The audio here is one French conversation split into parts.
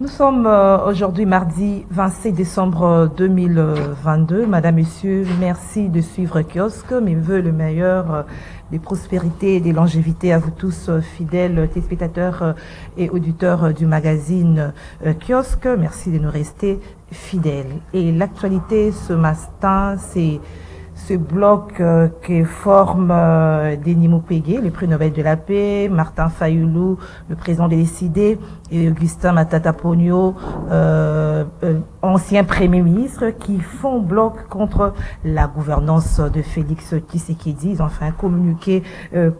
Nous sommes aujourd'hui mardi 26 décembre 2022. Madame, Monsieur, merci de suivre Kiosque. Mes voeux le meilleur, des prospérités et des longévités à vous tous, fidèles téléspectateurs et auditeurs du magazine Kiosque. Merci de nous rester fidèles. Et l'actualité ce matin, c'est ce bloc qui forme Denis Mukwege, le prix Nobel de la paix, Martin Fayulu, le président de l'ECD, et Augustin Matata Ponyo, ancien premier ministre, qui font bloc contre la gouvernance de Félix Tshisekedi. Ils ont fait un communiqué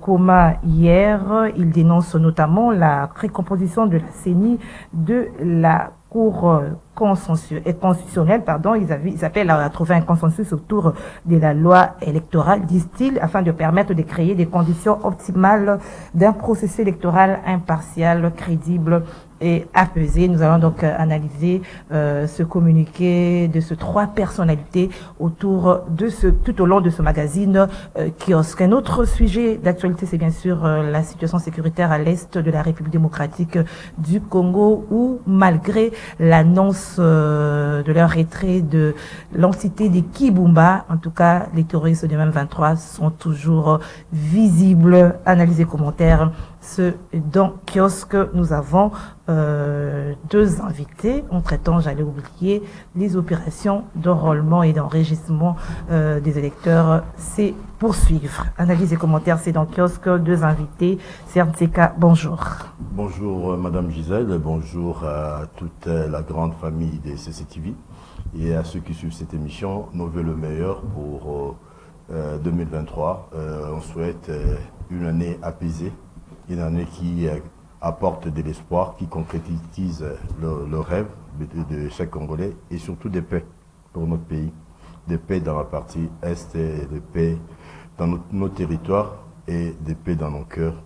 commun hier. Ils dénoncent notamment la recomposition de la CENI de la Cour constitutionnelle, ils appellent à trouver un consensus autour de la loi électorale, disent-ils, afin de permettre de créer des conditions optimales d'un processus électoral impartial, crédible et apaisé. Nous allons donc analyser ce communiqué de ces trois personnalités autour de tout au long de ce magazine Kiosque. Un autre sujet d'actualité, c'est bien sûr la situation sécuritaire à l'est de la République démocratique du Congo, où malgré l'annonce de leur retrait de l'entité des Kibumba, en tout cas les terroristes de M23 sont toujours visibles. Analyse et commentaires. Dans Kiosque, nous avons deux invités. Entre-temps, j'allais oublier les opérations d'enrôlement et d'enregistrement des électeurs. C'est poursuivre. Analyse et commentaires, c'est dans Kiosque. Deux invités. Sertseka, bonjour. Bonjour Madame Gisèle, bonjour à toute la grande famille des CCTV et à ceux qui suivent cette émission. Nous voulons le meilleur pour 2023. On souhaite une année apaisée, une année qui apporte de l'espoir, qui concrétise le rêve de chaque Congolais et surtout des paix pour notre pays. Des paix dans la partie Est, et des paix dans nos territoires et des paix dans nos cœurs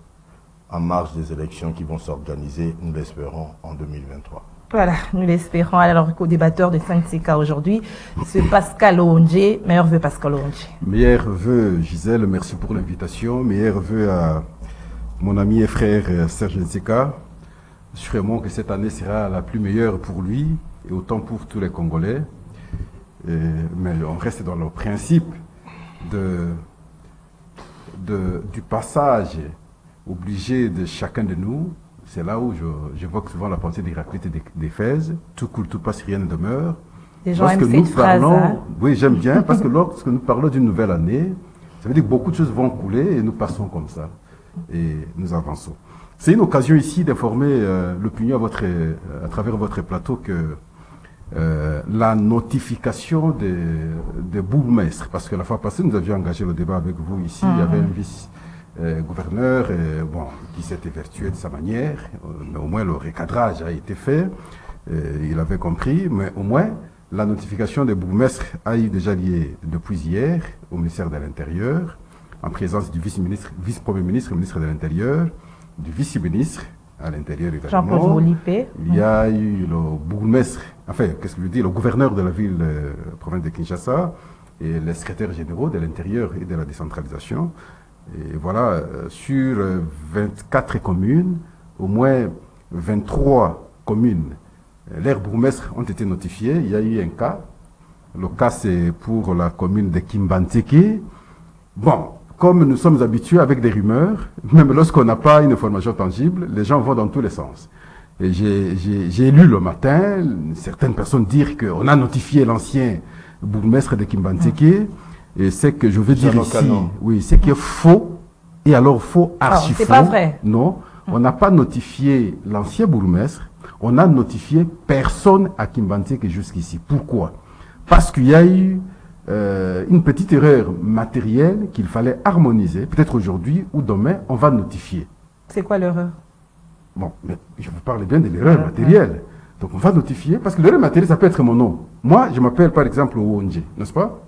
en marge des élections qui vont s'organiser, nous l'espérons, en 2023. Voilà, nous l'espérons. Alors, co-débatteur de 5CK aujourd'hui, c'est Pascal Oondje. Meilleurs vœux, Pascal Oondje. Meilleurs vœux, Gisèle, merci pour l'invitation. Meilleurs vœux à mon ami et frère Serge Nseka. Sûrement que cette année sera la plus meilleure pour lui et autant pour tous les Congolais. Mais on reste dans le principe du passage obligé de chacun de nous. C'est là où j'évoque souvent la pensée d'Héraclite et d'Éphèse. Tout coule, tout passe, rien ne demeure. Les gens aiment cette phrase. Oui, j'aime bien, parce que lorsque nous parlons d'une nouvelle année, ça veut dire que beaucoup de choses vont couler et nous passons comme ça. Et nous avançons. C'est une occasion ici d'informer l'opinion à travers votre plateau que la notification des bourgmestres, parce que la fois passée, nous avions engagé le débat avec vous ici, il y avait un vice-gouverneur qui s'était vertué de sa manière, mais au moins le recadrage a été fait, il avait compris, mais au moins la notification des bourgmestres a eu déjà lié depuis hier au ministère de l'Intérieur, en présence du vice-premier ministre, ministre de l'Intérieur, du vice-ministre à l'Intérieur également. Jean-Paul Molipé. Il y a eu le bourgmestre, enfin, qu'est-ce que je veux dire, le gouverneur de la ville, province de Kinshasa, et les secrétaires généraux de l'Intérieur et de la décentralisation. Et voilà, sur 24 communes, au moins 23 communes, leurs bourgmestres ont été notifiés. Il y a eu un cas. Le cas, c'est pour la commune de Kimbanteke. Bon, comme nous sommes habitués avec des rumeurs, même lorsqu'on n'a pas une information tangible, les gens vont dans tous les sens. Et j'ai lu le matin certaines personnes dire qu'on a notifié l'ancien bourgmestre de Kimbanteke. Et c'est que je veux dire ici, oui, c'est qui est faux, et alors faux, archi faux. C'est pas vrai. Non, on n'a pas notifié l'ancien bourgmestre, on a notifié personne à Kimbanteke jusqu'ici. Pourquoi? Parce qu'il y a eu une petite erreur matérielle qu'il fallait harmoniser. Peut-être aujourd'hui ou demain, on va notifier. C'est quoi l'erreur? Bon, mais je vous parle bien de l'erreur matérielle. Donc on va notifier, parce que l'erreur matérielle, ça peut être mon nom. Moi, je m'appelle par exemple Oondje, n'est-ce pas?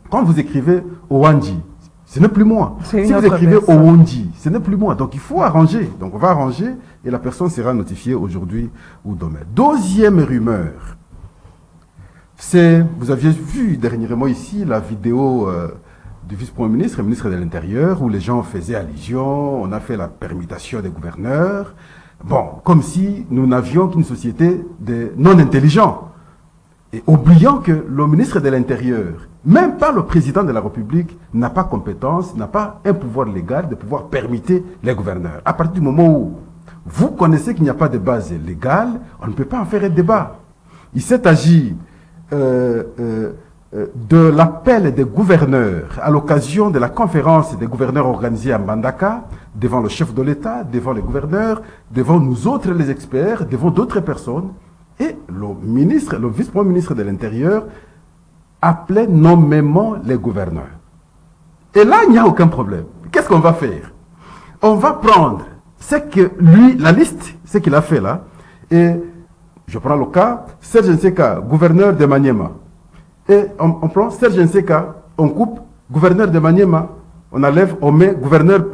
Quand vous écrivez Owanji, ce n'est plus moi. Si vous écrivez Owanji, ce n'est plus moi. Donc il faut arranger. Donc on va arranger et la personne sera notifiée aujourd'hui ou demain. Deuxième rumeur. Vous aviez vu dernièrement ici la vidéo du vice-premier ministre et ministre de l'Intérieur où les gens faisaient allusion, on a fait la permutation des gouverneurs. Bon, comme si nous n'avions qu'une société de non-intelligents. Et oubliant que le ministre de l'Intérieur, même pas le président de la République, n'a pas compétence, n'a pas un pouvoir légal de pouvoir permettre les gouverneurs. À partir du moment où vous connaissez qu'il n'y a pas de base légale, on ne peut pas en faire un débat. Il s'est agi de l'appel des gouverneurs à l'occasion de la conférence des gouverneurs organisée à Mbandaka, devant le chef de l'État, devant les gouverneurs, devant nous autres les experts, devant d'autres personnes. Et le vice-premier ministre de l'Intérieur appelait nommément les gouverneurs. Et là, il n'y a aucun problème. Qu'est-ce qu'on va faire? On va prendre ce que lui, la liste, ce qu'il a fait là, et je prends le cas, Serge Nseka, gouverneur de Maniema. Et on prend Serge Nseka, on coupe, gouverneur de Maniema, on enlève, on met gouverneur,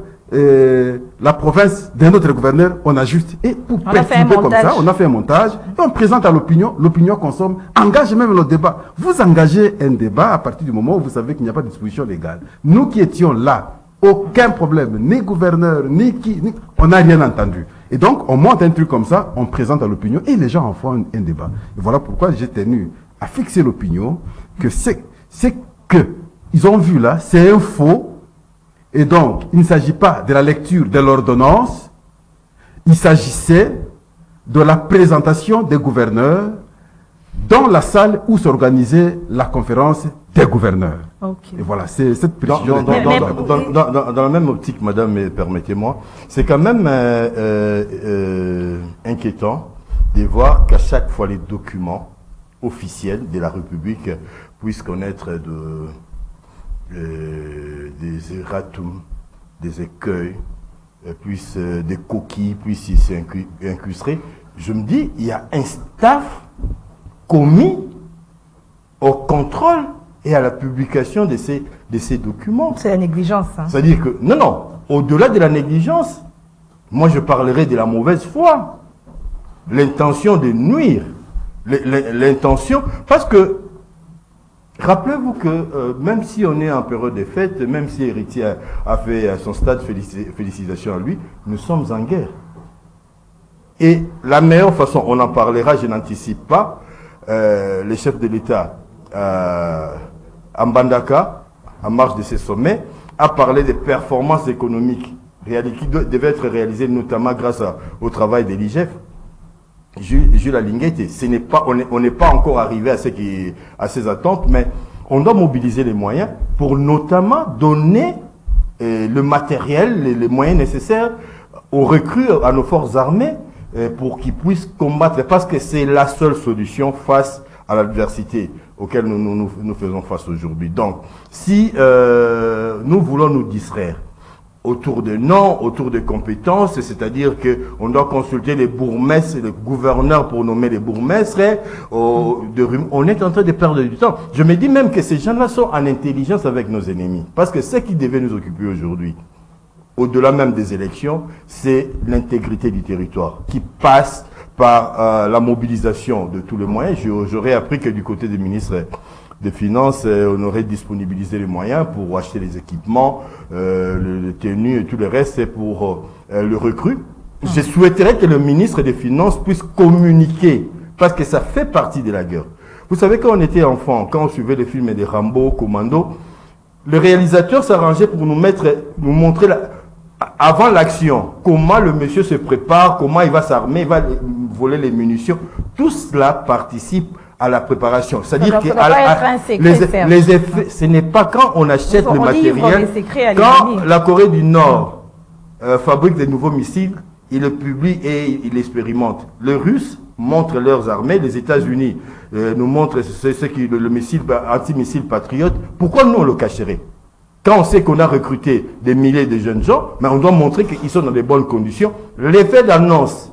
la province d'un autre gouverneur, on ajuste. Et pour perturber comme ça, on a fait un montage, et on présente à l'opinion, l'opinion consomme, engage même le débat. Vous engagez un débat à partir du moment où vous savez qu'il n'y a pas de disposition légale. Nous qui étions là, aucun problème, ni gouverneur, ni qui, on n'a rien entendu. Et donc, on monte un truc comme ça, on présente à l'opinion, et les gens en font un débat. Et voilà pourquoi j'ai tenu à fixer l'opinion que c'est que ils ont vu là, c'est un faux. Et donc, il ne s'agit pas de la lecture de l'ordonnance, il s'agissait de la présentation des gouverneurs dans la salle où s'organisait la conférence des gouverneurs. Okay. Et voilà, c'est cette précision. Dans la même optique, madame, permettez-moi, c'est quand même inquiétant de voir qu'à chaque fois les documents officiels de la République puissent connaître des erratums, des écueils, puissent des coquilles, puissent s'y incruster. Je me dis, il y a un staff commis au contrôle et à la publication de ces documents. C'est la négligence. Hein. C'est-à-dire que, non, au-delà de la négligence, moi je parlerai de la mauvaise foi, l'intention de nuire, l'intention, parce que, rappelez-vous que même si on est en période de fête, même si Héritier a fait à son stade félicitations à lui, nous sommes en guerre. Et la meilleure façon, on en parlera, je n'anticipe pas, les chefs de l'État à Mbandaka, en marge de ces sommets, a parlé des performances économiques qui devaient être réalisées notamment grâce au travail de l'IGF. Jules Alinguete, on n'est pas encore arrivé à ces attentes, mais on doit mobiliser les moyens pour notamment donner le matériel, les moyens nécessaires aux recrues, à nos forces armées, pour qu'ils puissent combattre, parce que c'est la seule solution face à l'adversité auquel nous faisons face aujourd'hui. Donc, si nous voulons nous distraire autour de noms, autour de compétences, c'est-à-dire qu'on doit consulter les bourgmestres, les gouverneurs pour nommer les bourgmestres, on est en train de perdre du temps. Je me dis même que ces gens-là sont en intelligence avec nos ennemis, parce que ce qui devait nous occuper aujourd'hui, au-delà même des élections, c'est l'intégrité du territoire qui passe par la mobilisation de tous les moyens. J'aurais appris que du côté des ministres des Finances, on aurait disponibilisé les moyens pour acheter les équipements, les tenues et tout le reste pour le recrue. Je souhaiterais que le ministre des Finances puisse communiquer, parce que ça fait partie de la guerre. Vous savez, quand on était enfant, quand on suivait les films de Rambo, Commando, le réalisateur s'arrangeait pour nous montrer avant l'action, comment le monsieur se prépare, comment il va s'armer, il va voler les munitions. Tout cela participe à la préparation. C'est-à-dire que les effets, ce n'est pas quand on achète le matériel, quand la Corée du Nord fabrique des nouveaux missiles, il le publie et il l'expérimente. Les Russes montrent leurs armées, les États-Unis nous montrent le missile anti-missile patriote. Pourquoi nous on le cacherait? Quand on sait qu'on a recruté des milliers de jeunes gens, mais on doit montrer qu'ils sont dans de bonnes conditions. L'effet d'annonce,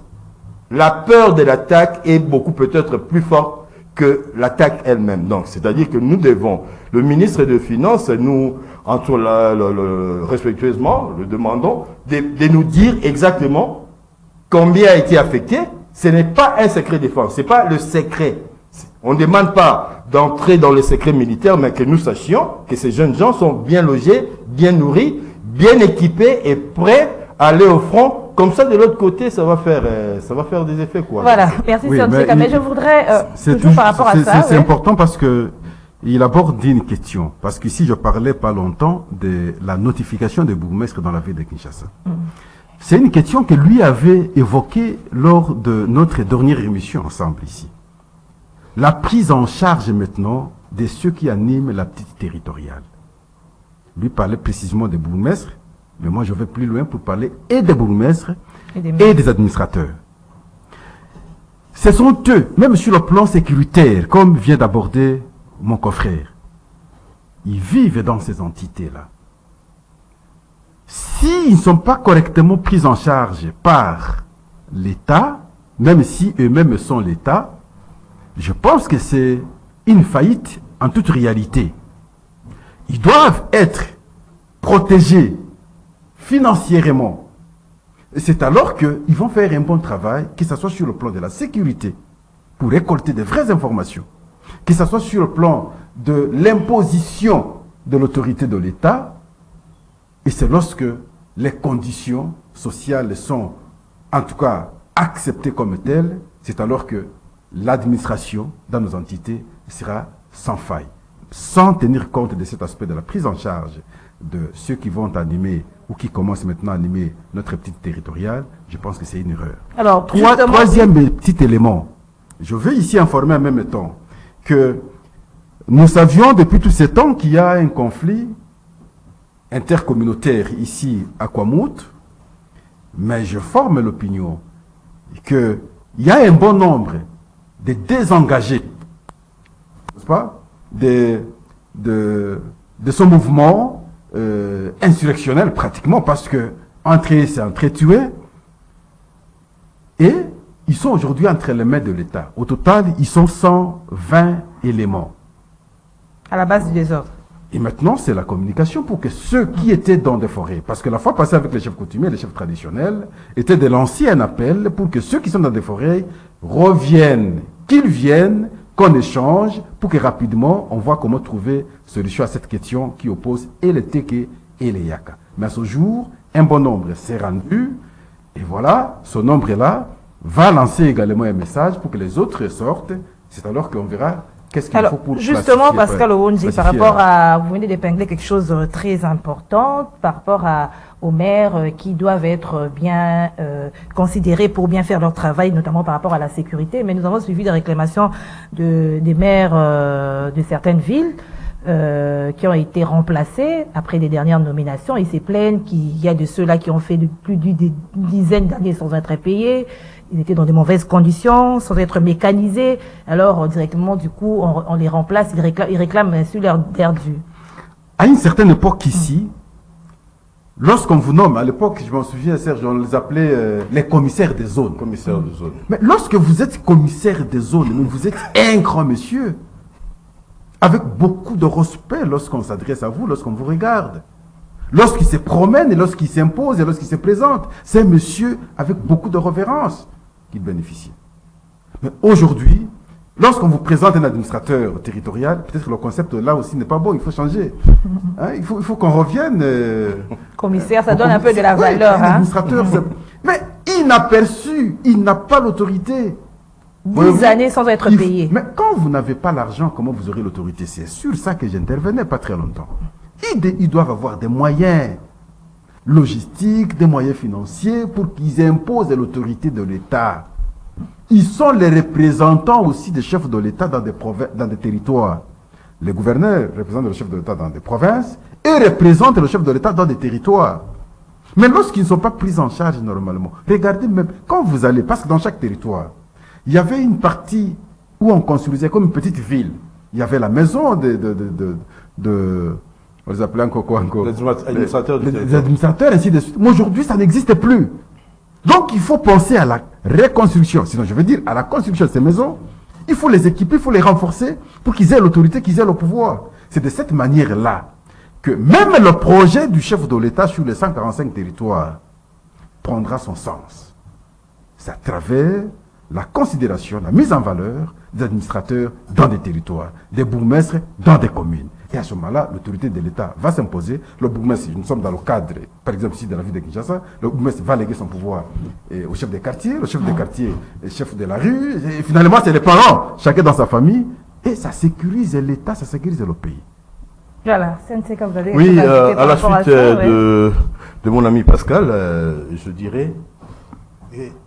la peur de l'attaque est beaucoup peut-être plus forte que l'attaque elle-même. Donc, c'est-à-dire que nous devons, le ministre des Finances, nous, respectueusement, le demandons de nous dire exactement combien a été affecté. Ce n'est pas un secret défense, ce n'est pas le secret. On ne demande pas d'entrer dans le secret militaire, mais que nous sachions que ces jeunes gens sont bien logés, bien nourris, bien équipés et prêts à aller au front comme ça, de l'autre côté, ça va faire des effets, quoi. Voilà, merci Oui, Sir mais je voudrais, toujours par rapport à ça... C'est important parce que il aborde une question. Parce qu'ici, je parlais pas longtemps de la notification des bourgmestres dans la ville de Kinshasa. C'est une question que lui avait évoquée lors de notre dernière émission ensemble ici. La prise en charge maintenant de ceux qui animent la petite territoriale. Lui parlait précisément des bourgmestres, mais moi je vais plus loin pour parler et des bourgmestres et des administrateurs. Ce sont eux, même sur le plan sécuritaire, comme vient d'aborder mon confrère, ils vivent dans ces entités-là. S'ils ne sont pas correctement pris en charge par l'État, même si eux-mêmes sont l'État, je pense que c'est une faillite en toute réalité. Ils doivent être protégés financièrement. C'est alors qu'ils vont faire un bon travail, que ce soit sur le plan de la sécurité, pour récolter de vraies informations, que ce soit sur le plan de l'imposition de l'autorité de l'État, et c'est lorsque les conditions sociales sont, en tout cas, acceptées comme telles, c'est alors que l'administration dans nos entités sera sans faille. Sans tenir compte de cet aspect de la prise en charge de ceux qui vont animer ou qui commencent maintenant à animer notre petite territoriale, je pense que c'est une erreur. Alors, troisième petit élément, je veux ici informer en même temps que nous savions depuis tous ces temps qu'il y a un conflit intercommunautaire ici à Kwamouth, mais je forme l'opinion qu'il y a un bon nombre de désengagés, n'est-ce pas, de ce mouvement insurrectionnel pratiquement, parce que entrer c'est entrer tuer, et ils sont aujourd'hui entre les mains de l'État. Au total, ils sont 120 éléments. À la base du désordre. Et maintenant, c'est la communication pour que ceux qui étaient dans des forêts, parce que la fois passée avec les chefs coutumiers, les chefs traditionnels, était de lancer un appel pour que ceux qui sont dans des forêts reviennent, qu'ils viennent, qu'on échange, pour que rapidement, on voit comment trouver solution à cette question qui oppose et les Teke et les Yaka. Mais à ce jour, un bon nombre s'est rendu, et voilà, ce nombre-là va lancer également un message pour que les autres sortent. C'est alors qu'on verra qu'est-ce qu'il faut pour justement, Pascal Owonji, par rapport à, vous venez d'épingler quelque chose de très important, par rapport aux maires qui doivent être bien considérés pour bien faire leur travail, notamment par rapport à la sécurité. Mais nous avons suivi des réclamations des maires de certaines villes qui ont été remplacés après les dernières nominations. Ils se plaignent qu'il y a de ceux-là qui ont fait plus d'une dizaine d'années sans être payés. Ils étaient dans de mauvaises conditions, sans être mécanisés. Alors, directement, du coup, on les remplace, ils réclament bien sûr leur dû. À une certaine époque ici, lorsqu'on vous nomme, à l'époque, je m'en souviens, Serge, on les appelait les commissaires des zones. Commissaires de zone. Mais lorsque vous êtes commissaire des zones, vous êtes un grand monsieur, avec beaucoup de respect lorsqu'on s'adresse à vous, lorsqu'on vous regarde. Lorsqu'il se promène et lorsqu'il s'impose et lorsqu'il se présente, c'est un monsieur avec beaucoup de révérence qui bénéficie. Mais aujourd'hui, lorsqu'on vous présente un administrateur territorial, peut-être le concept là aussi n'est pas bon, il faut changer. Hein, il faut qu'on revienne. Commissaire, ça donne un peu de la valeur. Un administrateur, mais inaperçu, il n'a pas l'autorité. 10 années sans être payé. Mais quand vous n'avez pas l'argent, comment vous aurez l'autorité? C'est sur ça que j'intervenais pas très longtemps. Ils doivent avoir des moyens logistiques, des moyens financiers pour qu'ils imposent l'autorité de l'État. Ils sont les représentants aussi des chefs de l'État dans des territoires. Les gouverneurs représentent le chef de l'État dans des provinces et représentent le chef de l'État dans des territoires. Mais lorsqu'ils ne sont pas pris en charge normalement, regardez même, quand vous allez, parce que dans chaque territoire, il y avait une partie où on construisait comme une petite ville. Il y avait la maison on les appelait encore quoi encore? Les administrateurs, ainsi de suite. Mais aujourd'hui, ça n'existe plus. Donc, il faut penser à la reconstruction. Sinon, je veux dire, à la construction de ces maisons, il faut les équiper, il faut les renforcer pour qu'ils aient l'autorité, qu'ils aient le pouvoir. C'est de cette manière-là que même le projet du chef de l'État sur les 145 territoires prendra son sens. C'est à travers la considération, la mise en valeur des administrateurs dans des territoires, des bourgmestres dans des communes. Et à ce moment-là, l'autorité de l'État va s'imposer. Le bourgmestre, nous sommes dans le cadre, par exemple ici de la ville de Kinshasa, le bourgmestre va léguer son pouvoir au chef des quartiers, le chef des quartiers est chef de la rue, et finalement c'est les parents, chacun dans sa famille, et ça sécurise l'État, ça sécurise le pays. Voilà, Senseka, vous avez Oui, à la rapport suite ça, de mon ami Pascal, je dirais,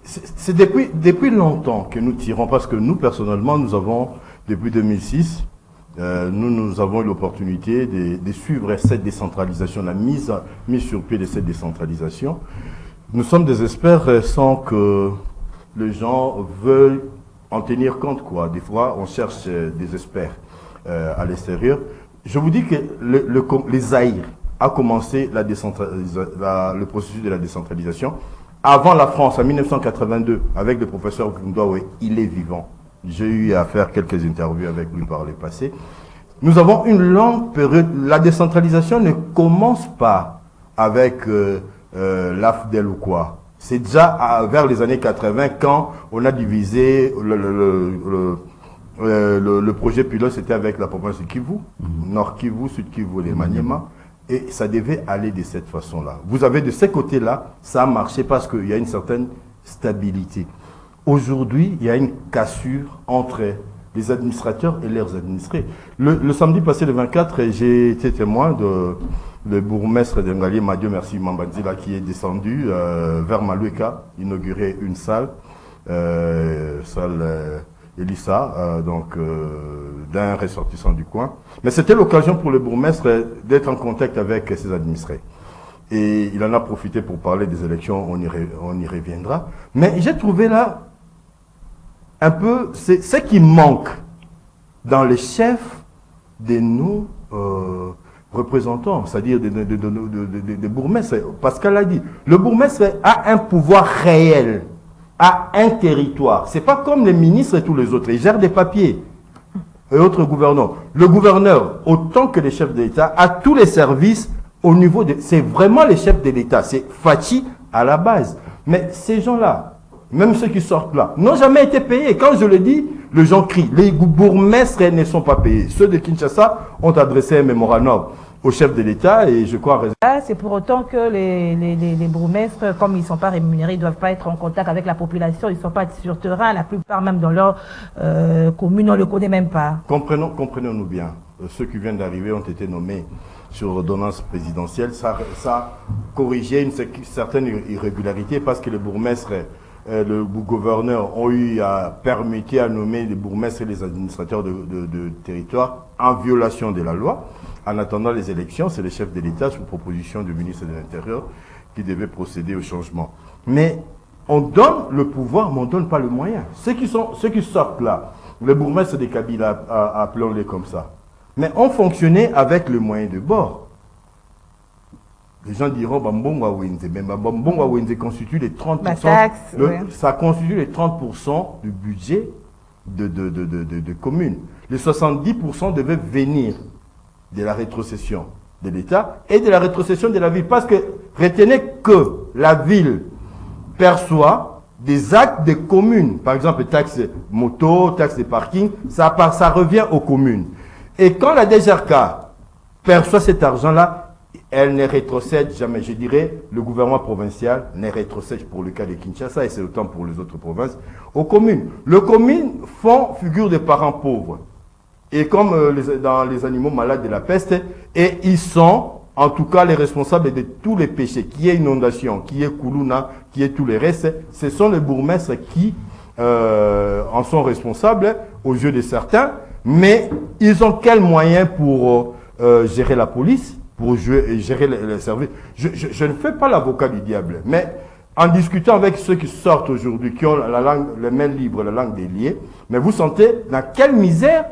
c'est depuis longtemps que nous tirons, parce que nous, personnellement, nous avons, depuis 2006, nous avons eu l'opportunité de suivre cette décentralisation, la mise sur pied de cette décentralisation. Nous sommes des experts sans que les gens veulent en tenir compte, quoi. Des fois, on cherche des experts à l'extérieur. Je vous dis que les Zaïre a commencé le processus de la décentralisation avant la France, en 1982, avec le professeur Vundowe, il est vivant. J'ai eu à faire quelques interviews avec lui par le passé. Nous avons une longue période. La décentralisation ne commence pas avec l'AFDEL ou quoi. C'est déjà vers les années 80 quand on a divisé le projet pilote, c'était avec la province de Kivu, Nord Kivu, Sud Kivu, les Maniema. Et ça devait aller de cette façon-là. Vous avez de ces côtés-là, ça a marché parce qu'il y a une certaine stabilité. Aujourd'hui, il y a une cassure entre les administrateurs et leurs administrés. Le samedi passé, le 24, j'ai été témoin de le bourgmestre d'Engalier, Madieu Merci Mambadila, qui est descendu vers Malueka, inaugurer une salle Elissa, d'un ressortissant du coin. Mais c'était l'occasion pour le bourgmestre d'être en contact avec ses administrés. Et il en a profité pour parler des élections, on y reviendra. Mais j'ai trouvé là un peu ce qui manque dans les chefs de nos représentants, c'est-à-dire des bourgmestres. Pascal l'a dit, le bourgmestre a un pouvoir réel, a un territoire. Ce n'est pas comme les ministres et tous les autres, ils gèrent des papiers et autres gouverneurs. Le gouverneur, autant que les chefs de l'État, a tous les services au niveau de... C'est vraiment les chefs de l'État, c'est Fachi à la base. Mais ces gens-là, même ceux qui sortent là, n'ont jamais été payés. Quand je le dis, les gens crient. Les bourgmestres ne sont pas payés. Ceux de Kinshasa ont adressé un mémorandum au chef de l'État et je crois... C'est pour autant que les bourgmestres, comme ils ne sont pas rémunérés, ils ne doivent pas être en contact avec la population, ils ne sont pas sur terrain, la plupart même dans leur commune, on ne le connaît même pas. Comprenons-nous bien. Ceux qui viennent d'arriver ont été nommés sur ordonnance présidentielle. Ça corrigeait une certaine irrégularité parce que les bourgmestres, le gouverneur ont eu à permettre à nommer les bourgmestres et les administrateurs de territoire en violation de la loi. En attendant les élections, c'est le chef de l'État, sous proposition du ministre de l'Intérieur, qui devait procéder au changement. Mais on donne le pouvoir, mais on ne donne pas le moyen. Ceux qui sortent là, le bourgmestre des Kabila, appelons-les comme ça, mais ont fonctionné avec le moyen de bord. Les gens diront Bambonga Wenze, mais Bambonga Wenze constitue les 30%. Ça constitue les 30% du budget de communes. Les 70% devaient venir de la rétrocession de l'État et de la rétrocession de la ville. Parce que retenez que la ville perçoit des actes des communes. Par exemple, taxes moto, taxes de parking, ça revient aux communes. Et quand la DGRK perçoit cet argent-là, elle ne rétrocède jamais. Je dirais, le gouvernement provincial ne rétrocède pour le cas de Kinshasa, et c'est autant pour les autres provinces, aux communes. Les communes font figure de parents pauvres. Et comme dans les animaux malades de la peste, et ils sont, en tout cas, les responsables de tous les péchés, qui est inondation, qui est Koulouna, qui est tous les restes, ce sont les bourgmestres qui en sont responsables aux yeux de certains, mais ils ont quels moyens pour gérer la police, pour gérer les services? Je ne fais pas l'avocat du diable, mais en discutant avec ceux qui sortent aujourd'hui, qui ont la langue, les mains libres, la langue déliée, mais vous sentez dans quelle misère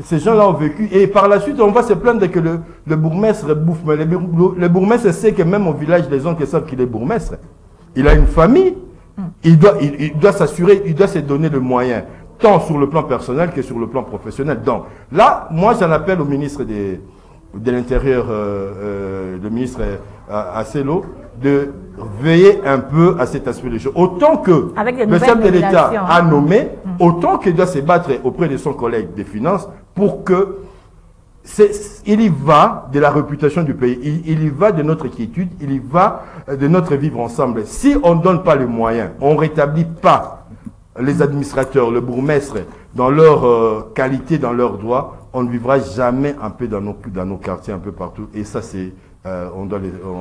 ces gens-là ont vécu. Et par la suite, on va se plaindre que le bourgmestre bouffe. Mais le bourgmestre sait que même au village, les gens qui savent qu'il est bourgmestre, il a une famille, il doit s'assurer, il doit se donner le moyen, tant sur le plan personnel que sur le plan professionnel. Donc là, moi j'en appelle au ministre de l'Intérieur, le ministre Asselo, de veiller un peu à cet aspect des choses. Autant que le chef de l'État a nommé, autant qu'il doit se battre auprès de son collègue des finances pour que il y va de la réputation du pays, il y va de notre quiétude, il y va de notre vivre ensemble. Si on ne donne pas les moyens, on ne rétablit pas les administrateurs, le bourgmestre, dans leur qualité, dans leurs droits, on ne vivra jamais un peu dans nos quartiers, un peu partout. Et ça, c'est...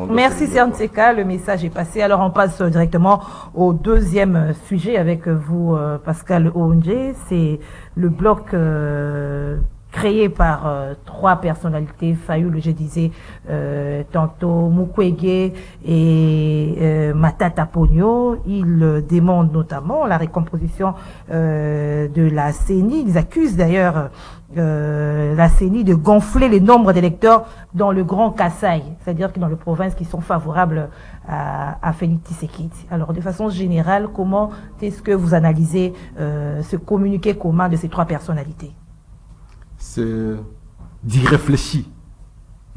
Merci Sernseka, le message est passé. Alors on passe directement au deuxième sujet avec vous, Pascal Onge. C'est le bloc créé par trois personnalités, Fayoulou, je disais tantôt, Mukwege et Matata Pogno. Ils demandent notamment la récomposition de la CENI. Ils accusent d'ailleurs la CENI de gonfler les nombres d'électeurs dans le Grand Kasaï, c'est-à-dire que dans les provinces qui sont favorables à Félix Tshisekedi. Alors, de façon générale, comment est-ce que vous analysez ce communiqué commun de ces trois personnalités? C'est d'irréfléchi,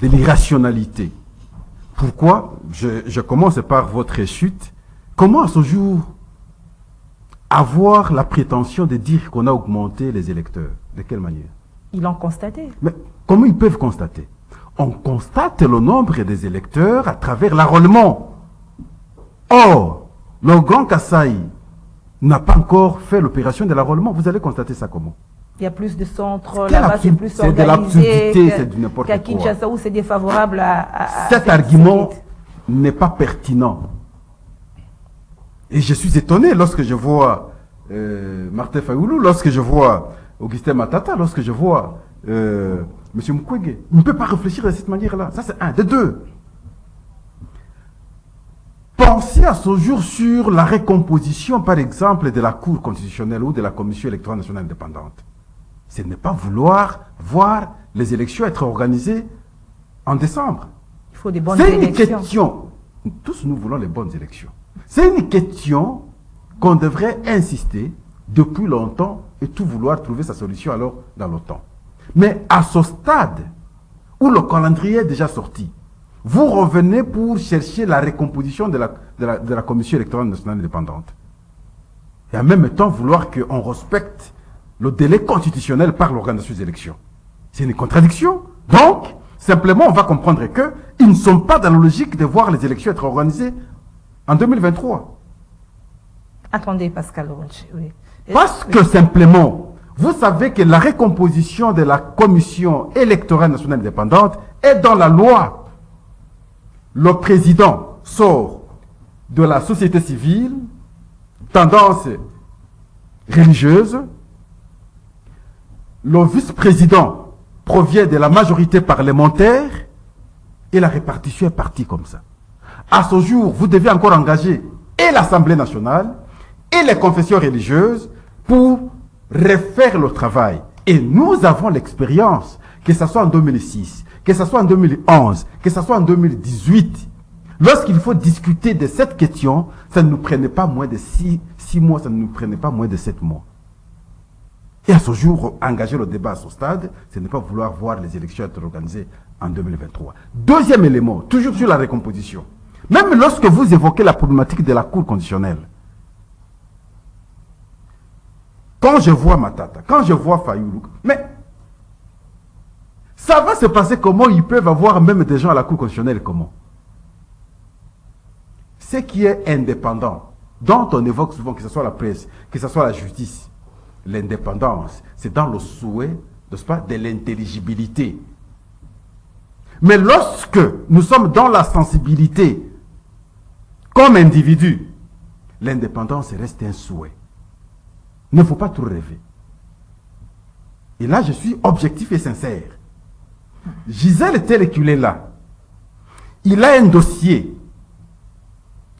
de l'irrationalité. Pourquoi? Je commence par votre chute. Comment à ce jour avoir la prétention de dire qu'on a augmenté les électeurs? De quelle manière? Ils l'ont constaté. Mais comment ils peuvent constater? On constate le nombre des électeurs à travers l'enrôlement. Or, le Grand Kasaï n'a pas encore fait l'opération de l'enrôlement. Vous allez constater ça comment? Il y a plus de centres, là-bas c'est plus organisé. C'est de l'absurdité, c'est du n'importe quoi. Qu'à Kinshasa où c'est défavorable à cet argument n'est pas pertinent. Et je suis étonné lorsque je vois Martin Fayoulou, lorsque je vois Augustin Matata, lorsque je vois M. Mukwege. Il ne peut pas réfléchir de cette manière-là. Ça, c'est un. De deux. Pensez à ce jour sur la récomposition, par exemple, de la Cour constitutionnelle ou de la Commission électorale nationale indépendante. Ce n'est pas vouloir voir les élections être organisées en décembre. Il faut des bonnes élections. C'est une question. Tous nous voulons les bonnes élections. C'est une question qu'on devrait insister depuis longtemps et tout vouloir trouver sa solution alors dans le temps. Mais à ce stade où le calendrier est déjà sorti, vous revenez pour chercher la récomposition de la Commission électorale nationale indépendante. Et en même temps vouloir qu'on respecte le délai constitutionnel par l'organisation des élections. C'est une contradiction. Donc, simplement, on va comprendre qu'ils ne sont pas dans la logique de voir les élections être organisées en 2023. Attendez, Pascal Onge, oui. Parce que simplement, vous savez que la récomposition de la Commission électorale nationale indépendante est dans la loi. Le président sort de la société civile, tendance religieuse. Le vice-président provient de la majorité parlementaire et la répartition est partie comme ça. À ce jour, vous devez encore engager et l'Assemblée nationale et les confessions religieuses pour refaire le travail. Et nous avons l'expérience, que ce soit en 2006, que ce soit en 2011, que ce soit en 2018. Lorsqu'il faut discuter de cette question, ça ne nous prenait pas moins de 6 mois, ça ne nous prenait pas moins de 7 mois. Et à ce jour, engager le débat à ce stade, ce n'est pas vouloir voir les élections être organisées en 2023. Deuxième élément, toujours sur la récomposition. Même lorsque vous évoquez la problématique de la Cour constitutionnelle, quand je vois Matata, quand je vois Fayoulou, mais ça va se passer comment? Ils peuvent avoir même des gens à la Cour constitutionnelle comment? Ce qui est indépendant, dont on évoque souvent, que ce soit la presse, que ce soit la justice, l'indépendance, c'est dans le souhait, n'est-ce pas, de l'intelligibilité. Mais lorsque nous sommes dans la sensibilité, comme individu, l'indépendance reste un souhait. Il ne faut pas tout rêver. Et là, je suis objectif et sincère. Gisèle tel qu'il est là, il a un dossier.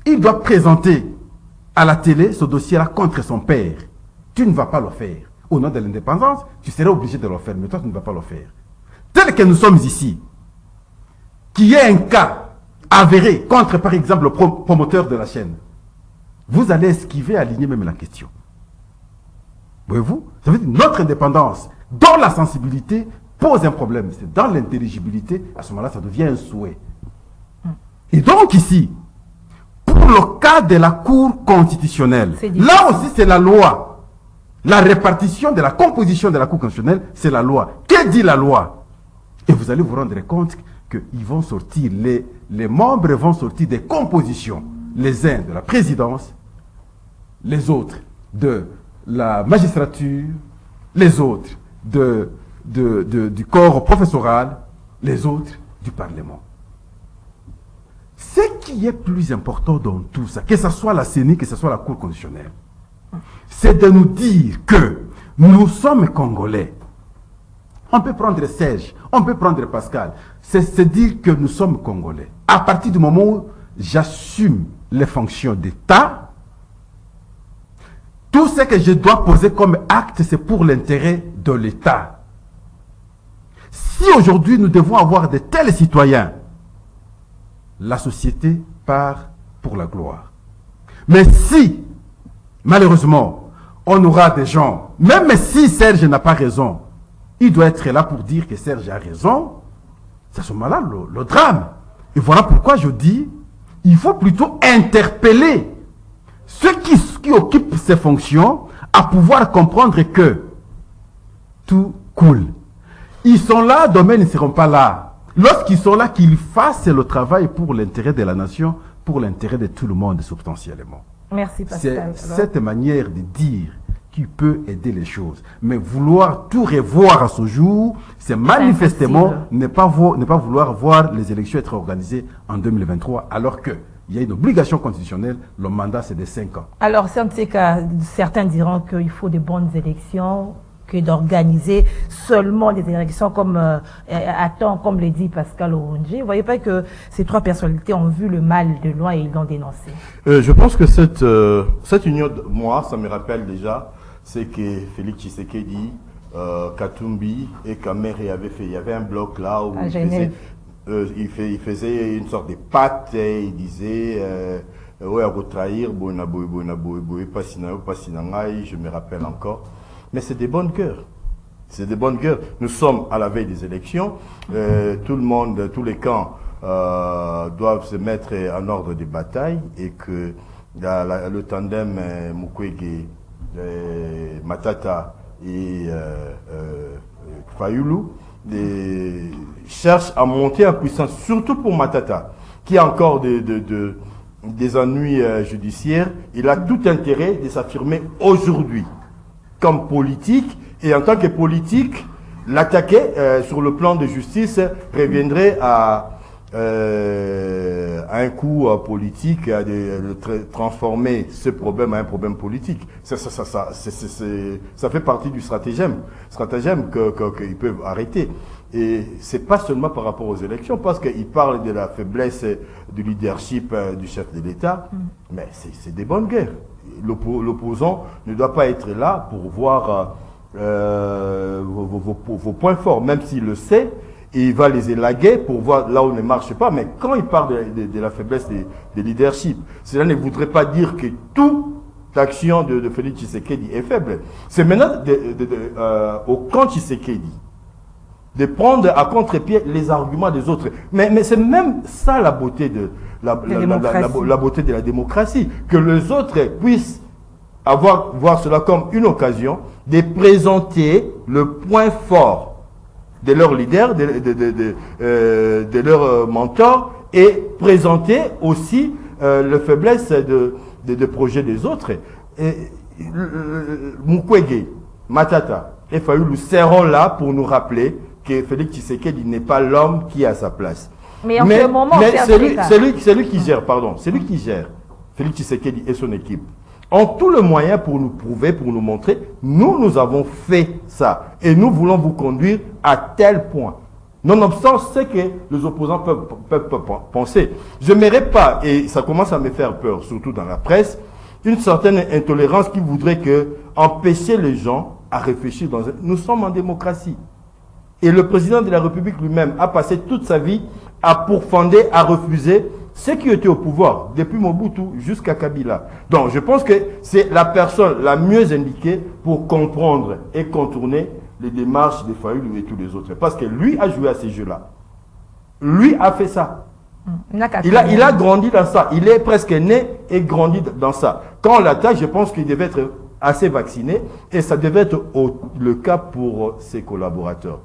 Il doit présenter à la télé ce dossier-là contre son père. Tu ne vas pas le faire. Au nom de l'indépendance, tu serais obligé de le faire, mais toi, tu ne vas pas le faire. Tel que nous sommes ici, qu'il y ait un cas avéré contre, par exemple, le promoteur de la chaîne, vous allez esquiver, aligner même la question. Voyez-vous? Ça veut dire notre indépendance, dans la sensibilité, pose un problème. C'est dans l'intelligibilité, à ce moment-là, ça devient un souhait. Et donc ici, pour le cas de la Cour constitutionnelle, là aussi c'est la loi. La répartition de la composition de la Cour constitutionnelle, c'est la loi. Que dit la loi? Et vous allez vous rendre compte qu'ils vont sortir, les membres vont sortir des compositions, les uns de la présidence, les autres de la magistrature, les autres du corps professoral, les autres du Parlement. Ce qui est plus important dans tout ça, que ce soit la CENI, que ce soit la Cour constitutionnelle, c'est de nous dire que nous sommes Congolais. On peut prendre Serge, on peut prendre Pascal. C'est se dire que nous sommes Congolais. À partir du moment où j'assume les fonctions d'État, tout ce que je dois poser comme acte, c'est pour l'intérêt de l'État. Si aujourd'hui nous devons avoir de tels citoyens, la société part pour la gloire. Mais si, malheureusement, on aura des gens, même si Serge n'a pas raison, il doit être là pour dire que Serge a raison, c'est à ce moment-là le drame. Et voilà pourquoi je dis, il faut plutôt interpeller ceux qui occupent ces fonctions à pouvoir comprendre que tout coule. Ils sont là, demain ils ne seront pas là. Lorsqu'ils sont là, qu'ils fassent le travail pour l'intérêt de la nation, pour l'intérêt de tout le monde substantiellement. Merci Pascal. C'est cette manière de dire qui peut aider les choses. Mais vouloir tout revoir à ce jour, c'est manifestement ne pas vouloir voir les élections être organisées en 2023, alors qu'il y a une obligation constitutionnelle, le mandat c'est de 5 ans. Alors, certains diront qu'il faut de bonnes élections, que d'organiser seulement des élections comme à temps, comme le dit Pascal Orunji. Vous ne voyez pas que ces trois personnalités ont vu le mal de loin et ils l'ont dénoncé? Je pense que cette union, moi, ça me rappelle déjà, c'est que Félix Tshisekedi, Katumbi et Kamere avaient fait. Il y avait un bloc là où il faisait une sorte de pacte et il disait ouais, à retrahir, je me rappelle encore. Mais c'est des bonnes cœurs. C'est des bonnes cœurs. Nous sommes à la veille des élections. Tout le monde, tous les camps doivent se mettre en ordre de bataille et que le tandem Mukwege, Matata et Fayulu cherchent à monter en puissance, surtout pour Matata, qui a encore des ennuis judiciaires. Il a tout intérêt de s'affirmer aujourd'hui comme politique, et en tant que politique, l'attaquer sur le plan de justice reviendrait à un coup politique, à transformer ce problème à un problème politique. Ça fait partie du stratagème qu'ils peuvent arrêter. Et c'est pas seulement par rapport aux élections, parce qu'ils parlent de la faiblesse du leadership du chef de l'État, mais c'est des bonnes guerres. L'opposant ne doit pas être là pour voir vos points forts, même s'il le sait, et il va les élaguer pour voir là où ne marche pas. Mais quand il parle de la faiblesse de leadership, cela ne voudrait pas dire que toute action de Félix Tshisekedi est faible. C'est maintenant au camp Tshisekedi de prendre à contre-pied les arguments des autres. Mais c'est même ça la beauté de la beauté de la démocratie, que les autres puissent voir cela comme une occasion de présenter le point fort de leur leader, de leur mentor, et présenter aussi les faiblesses de projets des autres. Mukwege, Matata et Fayulu seront là pour nous rappeler que Félix Tshisekedi n'est pas l'homme qui est à sa place. Mais en ce moment, c'est lui qui gère, Félix Tshisekedi et son équipe ont tout le moyen pour nous prouver, pour nous montrer, nous avons fait ça. Et nous voulons vous conduire à tel point. Nonobstant ce que les opposants peuvent penser. Je n'aimerais pas, et ça commence à me faire peur, surtout dans la presse, une certaine intolérance qui voudrait empêcher les gens à réfléchir. Nous sommes en démocratie. Et le président de la République lui-même a passé toute sa vie à pourfender, à refuser ceux qui étaient au pouvoir, depuis Mobutu jusqu'à Kabila. Donc je pense que c'est la personne la mieux indiquée pour comprendre et contourner les démarches de Fayulu et tous les autres. Parce que lui a joué à ces jeux-là. Lui a fait ça. Il a grandi dans ça. Il est presque né et grandi dans ça. Quand on l'attaque, je pense qu'il devait être assez vacciné. Et ça devait être le cas pour ses collaborateurs.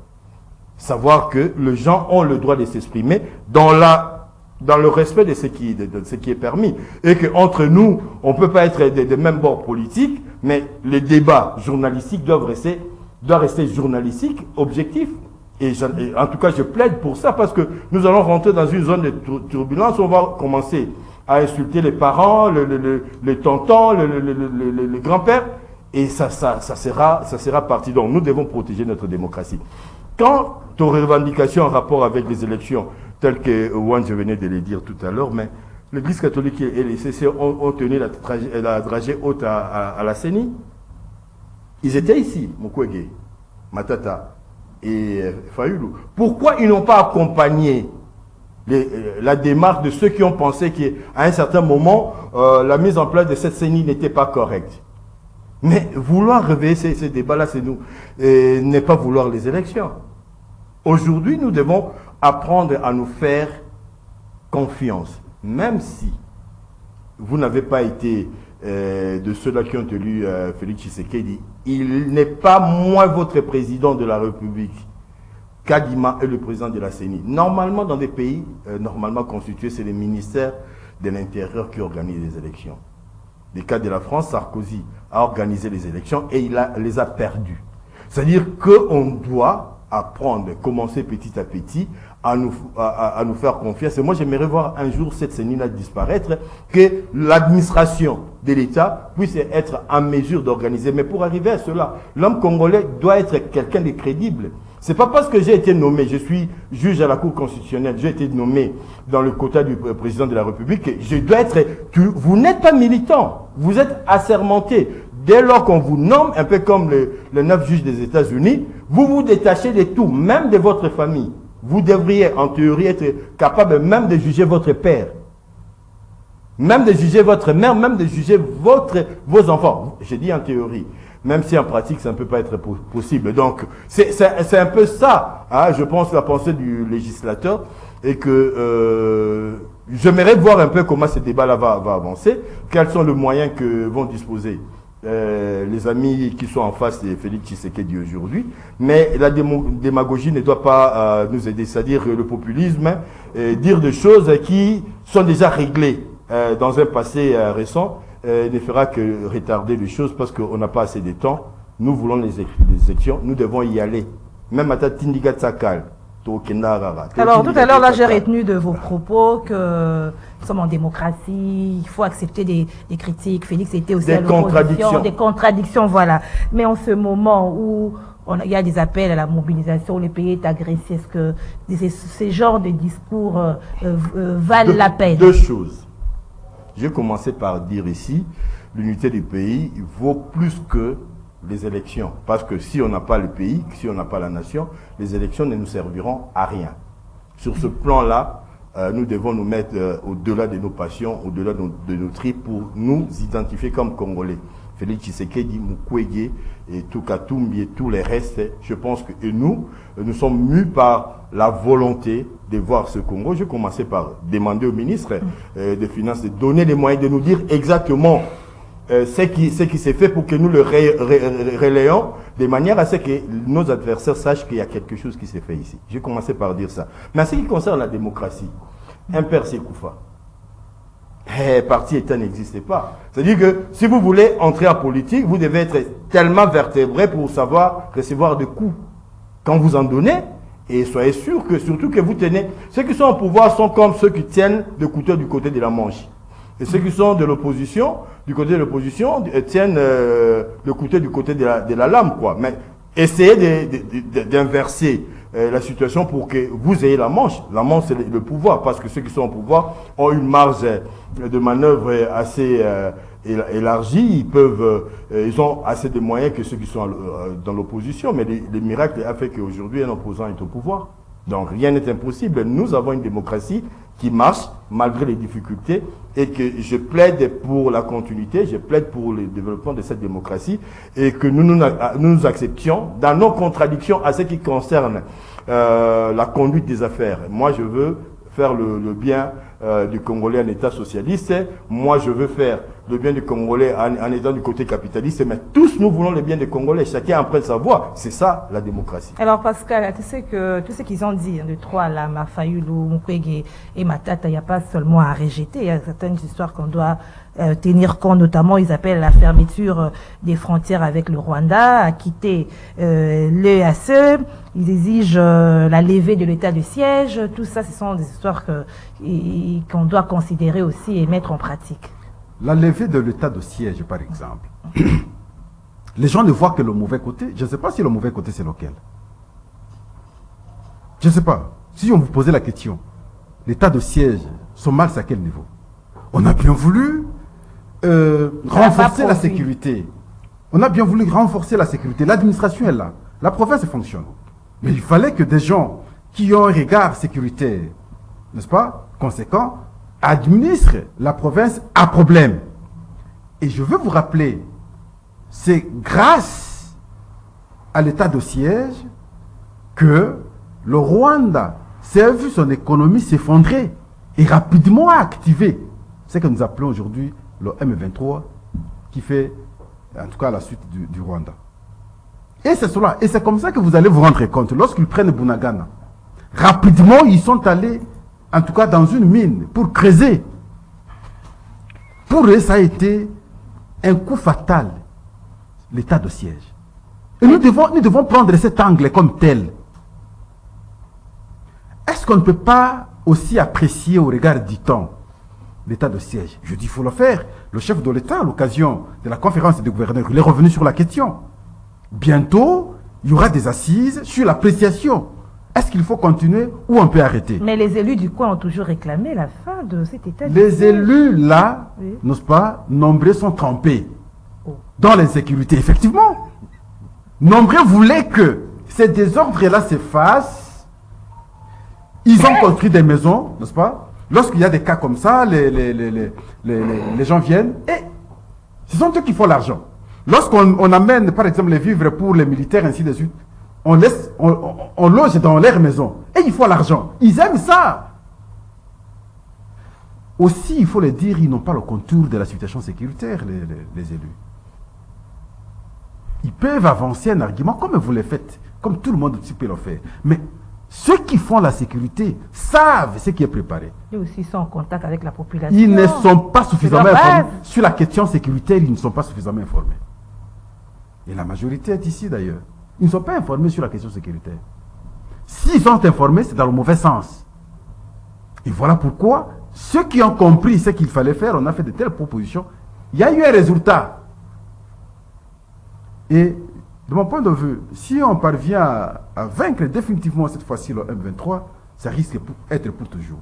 savoir que les gens ont le droit de s'exprimer dans le respect de ce qui est permis. Et qu'entre nous, on ne peut pas être des mêmes bords politiques, mais les débats journalistiques doivent rester journalistiques, objectifs. Et en tout cas, je plaide pour ça, parce que nous allons rentrer dans une zone de turbulence. On va commencer à insulter les parents, les tontons, les grands-pères, et ça sera parti. Donc nous devons protéger notre démocratie. Quant aux revendications en rapport avec les élections, telles que Juan, je venais de les dire tout à l'heure, mais l'Église catholique et les CC ont tenu la dragée haute à la CENI. Ils étaient ici, Mukwege, Matata et Fayulu. Pourquoi ils n'ont pas accompagné la démarche de ceux qui ont pensé qu'à un certain moment, la mise en place de cette CENI n'était pas correcte? Mais vouloir réveiller ces débats-là, c'est nous, n'est pas vouloir les élections. Aujourd'hui, nous devons apprendre à nous faire confiance, même si vous n'avez pas été de ceux-là qui ont élu Félix Tshisekedi. Il n'est pas moins votre président de la République. Kadima est le président de la CENI. Normalement, dans des pays normalement constitués, c'est le ministère de l'Intérieur qui organise les élections. Dans le cas de la France, Sarkozy a organisé les élections et les a perdues. C'est-à-dire qu'on doit apprendre, commencer petit à petit à nous faire confiance. Et moi, j'aimerais voir un jour cette CENI-là disparaître, que l'administration de l'État puisse être en mesure d'organiser. Mais pour arriver à cela, l'homme congolais doit être quelqu'un de crédible. C'est pas parce que j'ai été nommé, je suis juge à la Cour constitutionnelle, j'ai été nommé dans le quota du président de la République, que je dois être... Vous n'êtes pas militant, vous êtes assermenté. Dès lors qu'on vous nomme, un peu comme le 9 juge des États-Unis, vous vous détachez de tout, même de votre famille. Vous devriez, en théorie, être capable même de juger votre père, même de juger votre mère, même de juger vos enfants. Je dis en théorie. Même si en pratique, ça ne peut pas être possible. Donc, c'est un peu ça, hein, je pense, la pensée du législateur, et que j'aimerais voir un peu comment ce débat-là va avancer, quels sont les moyens que vont disposer les amis qui sont en face de Félix Tshisekedi aujourd'hui. Mais la démagogie ne doit pas nous aider, c'est-à-dire le populisme, dire des choses qui sont déjà réglées dans un passé récent. Ne fera que retarder les choses parce qu'on n'a pas assez de temps. Nous voulons les élections, nous devons y aller. Même à Tindiga Tsakal. Alors tout à l'heure, là, j'ai retenu de vos propos que nous sommes en démocratie, il faut accepter des critiques. Félix était aussi à l'opposition, des contradictions, voilà. Mais en ce moment où il y a des appels à la mobilisation, le pays est agressé, est-ce que ces genres de discours valent la peine? Deux choses. J'ai commencé par dire ici, l'unité du pays vaut plus que les élections. Parce que si on n'a pas le pays, si on n'a pas la nation, les élections ne nous serviront à rien. Sur ce plan-là, nous devons nous mettre au-delà de nos passions, au-delà de nos tripes pour nous identifier comme Congolais. Félix Tshisekedi, Mukwege, et Tukatumbi et tous les restes, je pense que nous sommes mus par la volonté de voir ce Congo. Je commençais par demander au ministre des Finances de donner les moyens de nous dire exactement ce qui s'est fait pour que nous le relayons de manière à ce que nos adversaires sachent qu'il y a quelque chose qui s'est fait ici. J'ai commencé par dire ça. Mais en ce qui concerne la démocratie, un père c'est Koufa. Parti État n'existait pas. C'est-à-dire que si vous voulez entrer en politique, vous devez être tellement vertébré pour savoir recevoir des coups quand vous en donnez. Et soyez sûr que, surtout que vous tenez, ceux qui sont au pouvoir sont comme ceux qui tiennent le couteau du côté de la manche. Et ceux qui sont de l'opposition, du côté de l'opposition, tiennent le couteau du côté de la lame, quoi. Mais essayez d'inverser la situation pour que vous ayez la manche. La manche, c'est le pouvoir, parce que ceux qui sont au pouvoir ont une marge de manœuvre assez élargie. Ils ont assez de moyens que ceux qui sont dans l'opposition. Mais le miracle a fait qu'aujourd'hui, un opposant est au pouvoir. Donc rien n'est impossible. Nous avons une démocratie qui marche malgré les difficultés et que je plaide pour la continuité, je plaide pour le développement de cette démocratie et que nous acceptions dans nos contradictions à ce qui concerne la conduite des affaires. Moi, je veux faire le bien du Congolais un État socialiste. Moi, je veux faire le bien du Congolais en étant du côté capitaliste, mais tous nous voulons le bien des Congolais. Chacun emprunte sa voix. C'est ça, la démocratie. Alors, Pascal, tu sais que tout ce qu'ils ont dit, de trois, là, Mafayulu, Mukwege et Matata, il n'y a pas seulement à rejeter. Il y a certaines histoires qu'on doit tenir compte, notamment, ils appellent la fermeture des frontières avec le Rwanda, à quitter l'EAC. Ils exigent la levée de l'état de siège. Tout ça, ce sont des histoires qu'on doit considérer aussi et mettre en pratique. La levée de l'état de siège, par exemple. Les gens ne voient que le mauvais côté. Je ne sais pas si le mauvais côté, c'est lequel. Je ne sais pas. Si on vous posait la question, l'état de siège, son mal, c'est à quel niveau? On a bien voulu renforcer la sécurité. On a bien voulu renforcer la sécurité. L'administration est là. La province fonctionne. Mais il fallait que des gens qui ont un regard sécuritaire, n'est-ce pas, conséquent, administrent la province à problème. Et je veux vous rappeler, c'est grâce à l'état de siège que le Rwanda s'est vu son économie s'effondrer et rapidement activer ce que nous appelons aujourd'hui le M23, qui fait en tout cas la suite du Rwanda. Et c'est cela. Et c'est comme ça que vous allez vous rendre compte. Lorsqu'ils prennent Bunagana, rapidement, ils sont allés, en tout cas dans une mine, pour creuser. Pour eux, ça a été un coup fatal, l'état de siège. Et nous devons prendre cet angle comme tel. Est-ce qu'on ne peut pas aussi apprécier au regard du temps l'état de siège? Je dis, il faut le faire. Le chef de l'État, à l'occasion de la conférence des gouverneurs, il est revenu sur la question. Bientôt, il y aura des assises sur l'appréciation. Est-ce qu'il faut continuer ou on peut arrêter? Mais les élus du coin ont toujours réclamé la fin de cet état de Les siège. élus, là, Oui. n'est-ce pas, nombreux sont trempés Oh. dans l'insécurité, effectivement. Nombreux voulaient que ces désordres-là s'effacent. Ils ont construit des maisons, n'est-ce pas? Lorsqu'il y a des cas comme ça, les gens viennent et ce sont eux qui font l'argent. Lorsqu'on amène, par exemple, les vivres pour les militaires, ainsi de suite, on loge dans leur maison. Et il faut l'argent. Ils aiment ça. Aussi, il faut le dire, ils n'ont pas le contour de la situation sécuritaire, les élus. Ils peuvent avancer un argument comme vous le faites, comme tout le monde aussi peut le faire. Mais ceux qui font la sécurité savent ce qui est préparé. Ils aussi sont en contact avec la population. Ils ne sont pas suffisamment leur informés. base. Sur la question sécuritaire, ils ne sont pas suffisamment informés. Et la majorité est ici d'ailleurs. Ils ne sont pas informés sur la question sécuritaire. S'ils sont informés, c'est dans le mauvais sens. Et voilà pourquoi, ceux qui ont compris ce qu'il fallait faire, on a fait de telles propositions, il y a eu un résultat. Et de mon point de vue, si on parvient à vaincre définitivement cette fois-ci le M23, ça risque d'être pour toujours.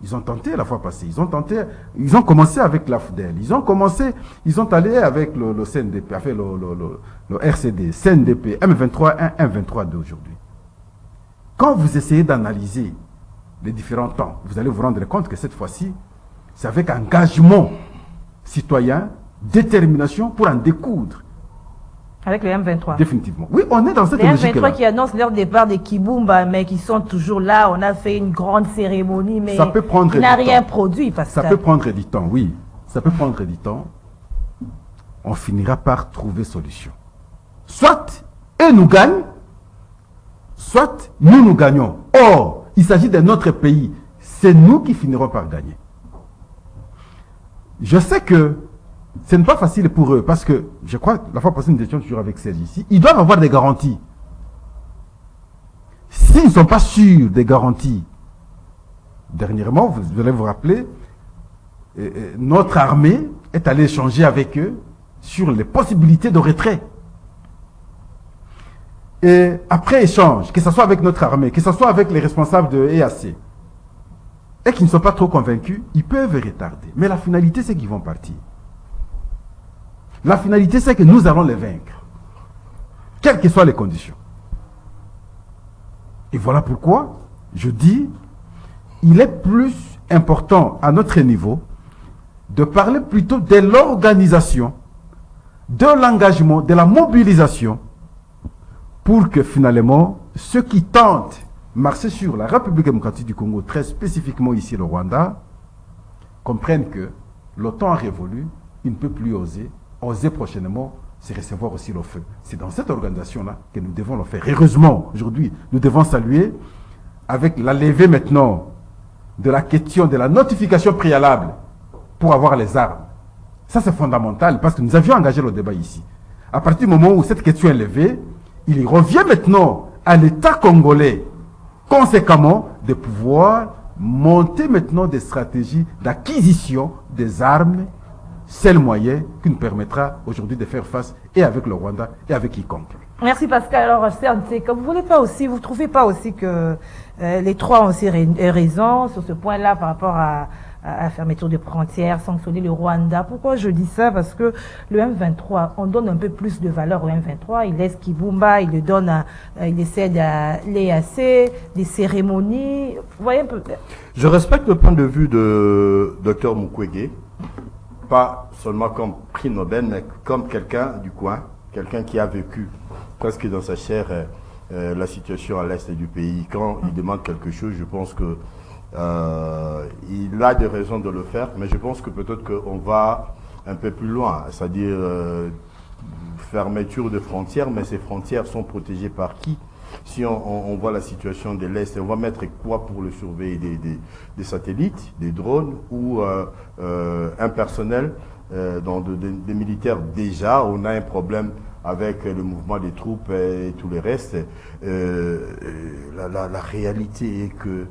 Ils ont tenté la fois passée, ils ont commencé avec l'AFDEL, ils sont allés avec le CNDP, enfin le RCD, CNDP, M23 1, M23 2 aujourd'hui. Quand vous essayez d'analyser les différents temps, vous allez vous rendre compte que cette fois-ci, c'est avec engagement citoyen, détermination pour en découdre. Avec le M23. Définitivement. Oui, on est dans cette Les logique-là. M23 qui annoncent leur départ de Kibumba, mais qui sont toujours là. On a fait une grande cérémonie, mais Ça peut prendre il n'a du rien temps. produit. Pascal. Ça peut prendre du temps, oui. Ça peut prendre du temps. On finira par trouver solution. Soit eux nous gagnent, soit nous gagnons. Or, il s'agit de notre pays. C'est nous qui finirons par gagner. Je sais que ce n'est pas facile pour eux, parce que, je crois, la fois passée, nous étions toujours avec Serge ici, ils doivent avoir des garanties. S'ils ne sont pas sûrs des garanties, dernièrement, vous allez vous rappeler, notre armée est allée échanger avec eux sur les possibilités de retrait. Et après échange, que ce soit avec notre armée, que ce soit avec les responsables de EAC, et qu'ils ne sont pas trop convaincus, ils peuvent retarder. Mais la finalité, c'est qu'ils vont partir. La finalité, c'est que nous allons les vaincre, quelles que soient les conditions. Et voilà pourquoi je dis, il est plus important à notre niveau de parler plutôt de l'organisation, de l'engagement, de la mobilisation, pour que finalement, ceux qui tentent marcher sur la République démocratique du Congo, très spécifiquement ici le Rwanda, comprennent que le temps a révolu, il ne peut plus oser prochainement, c'est recevoir aussi le feu. C'est dans cette organisation-là que nous devons le faire. Heureusement, aujourd'hui, nous devons saluer, avec la levée maintenant de la question de la notification préalable pour avoir les armes. Ça, c'est fondamental parce que nous avions engagé le débat ici. À partir du moment où cette question est levée, il revient maintenant à l'État congolais, conséquemment, de pouvoir monter maintenant des stratégies d'acquisition des armes. C'est le moyen qui nous permettra aujourd'hui de faire face et avec le Rwanda et avec quiconque. Merci Pascal. Alors, vous ne trouvez pas aussi que les trois ont aussi raison sur ce point-là par rapport à la fermeture des frontières, sanctionner le Rwanda. Pourquoi je dis ça? Parce que le M23, on donne un peu plus de valeur au M23. Il laisse Kibumba, il le donne il essaie de l'EAC, des cérémonies. Vous voyez un peu. Je respecte le point de vue de Dr Mukwege, pas seulement comme prix Nobel, mais comme quelqu'un du coin, quelqu'un qui a vécu presque dans sa chair la situation à l'est du pays. Quand il demande quelque chose, je pense que il a des raisons de le faire, mais je pense que peut-être qu'on va un peu plus loin, c'est-à-dire fermeture de frontières, mais ces frontières sont protégées par qui? Si on voit la situation de l'Est, on va mettre quoi pour le surveiller? Des satellites, des drones ou un personnel des militaires? Déjà, on a un problème avec le mouvement des troupes et tout le reste. La réalité est que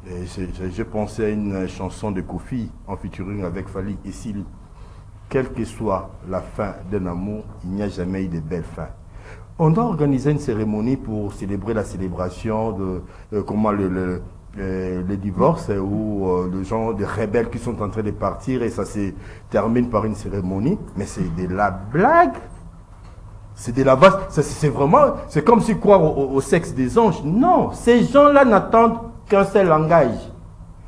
je pensais à une chanson de Kofi en featuring avec Fali et Sili. Quelle que soit la fin d'un amour, il n'y a jamais eu de belle fin. On doit organiser une cérémonie pour célébrer la célébration de comment le divorce ou le genre de rebelles qui sont en train de partir et ça se termine par une cérémonie. Mais c'est de la blague. C'est de la base. C'est vraiment, c'est comme si croire au sexe des anges. Non, ces gens-là n'attendent qu'un seul langage,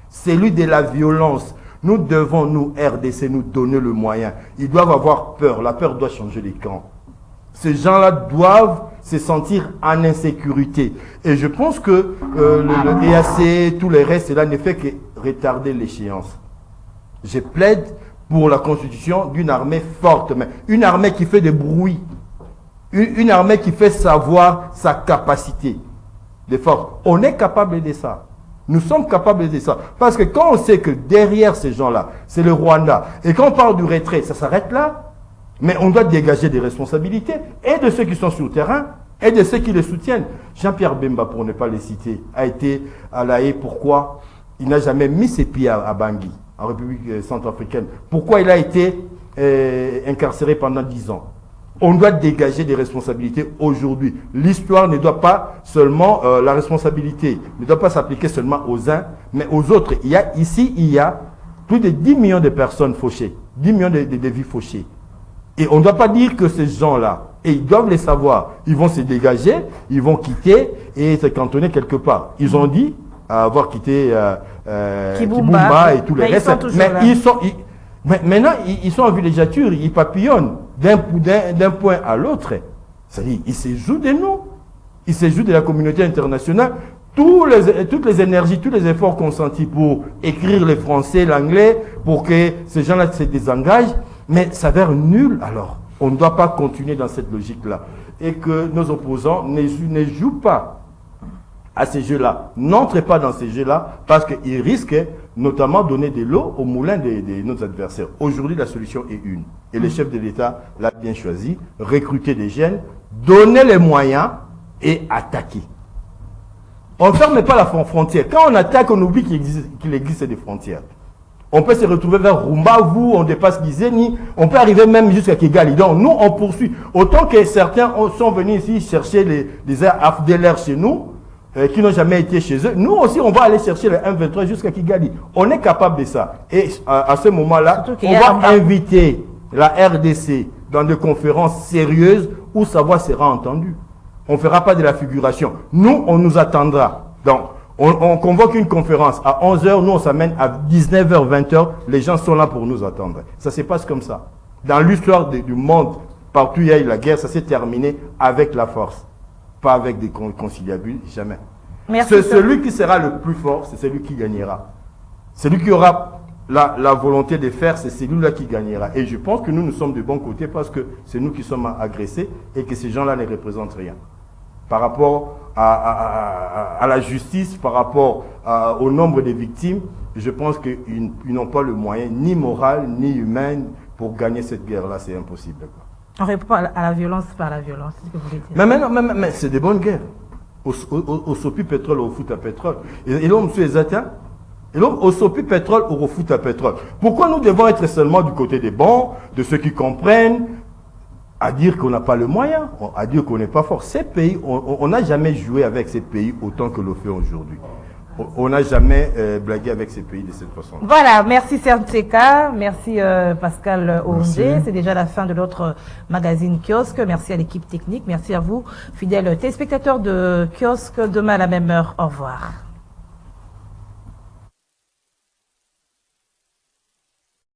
celui de la violence. Nous devons, nous, RDC, nous donner le moyen. Ils doivent avoir peur. La peur doit changer les camps. Ces gens-là doivent se sentir en insécurité. Et je pense que le EAC, tous les restes, cela ne fait que retarder l'échéance. Je plaide pour la constitution d'une armée forte, mais une armée qui fait des bruits. Une armée qui fait savoir sa capacité de force. On est capable de ça. Nous sommes capables de ça. Parce que quand on sait que derrière ces gens-là, c'est le Rwanda, et quand on parle du retrait, ça s'arrête là. Mais on doit dégager des responsabilités, et de ceux qui sont sur le terrain, et de ceux qui les soutiennent. Jean-Pierre Bemba, pour ne pas les citer, a été à La Haye. Pourquoi il n'a jamais mis ses pieds à Bangui, en République centrafricaine? Pourquoi il a été incarcéré pendant 10 ans? On doit dégager des responsabilités aujourd'hui. L'histoire ne doit pas seulement, la responsabilité ne doit pas s'appliquer seulement aux uns, mais aux autres. Il y a plus de 10 millions de personnes fauchées, 10 millions de vies fauchées. Et on ne doit pas dire que ces gens-là, et ils doivent les savoir, ils vont se dégager, ils vont quitter et se cantonner quelque part. Ils ont dit avoir quitté Kibumba et tous les restes. Mais maintenant, ils sont en villégiature, ils papillonnent d'un point à l'autre. C'est-à-dire, ils se jouent de nous. Ils se jouent de la communauté internationale. Toutes les énergies, tous les efforts consentis pour écrire le français, l'anglais, pour que ces gens-là se désengagent, mais ça s'avère nul alors. On ne doit pas continuer dans cette logique-là. Et que nos opposants ne jouent pas à ces jeux-là, n'entrez pas dans ces jeux-là, parce qu'ils risquent notamment de donner de l'eau au moulin de nos adversaires. Aujourd'hui, la solution est une. Et le chef de l'État l'a bien choisi, recruter des jeunes, donner les moyens et attaquer. On ne ferme pas la frontière. Quand on attaque, on oublie qu'il existe des frontières. On peut se retrouver vers Rumbavu, on dépasse Gizeni, on peut arriver même jusqu'à Kigali. Donc nous, on poursuit. Autant que certains sont venus ici chercher les AFDLR chez nous, qui n'ont jamais été chez eux, nous aussi, on va aller chercher les M23 jusqu'à Kigali. On est capable de ça. Et à ce moment-là, on va inviter la RDC dans des conférences sérieuses où sa voix sera entendue. On ne fera pas de la figuration. Nous, on nous attendra. Donc, on convoque une conférence à 11h, nous on s'amène à 19h, 20h, les gens sont là pour nous attendre. Ça se passe comme ça. Dans l'histoire du monde, partout où il y a eu la guerre, ça s'est terminé avec la force. Pas avec des conciliabules, jamais. Merci, C'est celui qui sera le plus fort, c'est celui qui gagnera. Celui qui aura la volonté de faire, c'est celui-là qui gagnera. Et je pense que nous sommes de bon côté parce que c'est nous qui sommes agressés et que ces gens-là ne représentent rien. Par rapport à la justice, par rapport au nombre de victimes, je pense qu'ils n'ont pas le moyen, ni moral, ni humain, pour gagner cette guerre-là. C'est impossible. Quoi. On répond à la violence par la violence, c'est ce que vous voulez dire. Mais c'est des bonnes guerres. Au sopi pétrole, au foot à pétrole. Et là, monsieur Ezata, et là, au sopi pétrole, au foot à pétrole. Pourquoi nous devons être seulement du côté des bons, de ceux qui comprennent, à dire qu'on n'a pas le moyen, à dire qu'on n'est pas fort. Ces pays, on n'a jamais joué avec ces pays autant que le fait aujourd'hui. On n'a jamais blagué avec ces pays de cette façon. Voilà, merci Serge Tseka, merci Pascal Ondé. C'est déjà la fin de notre magazine Kiosque. Merci à l'équipe technique, merci à vous, fidèles téléspectateurs de Kiosque. Demain à la même heure, au revoir.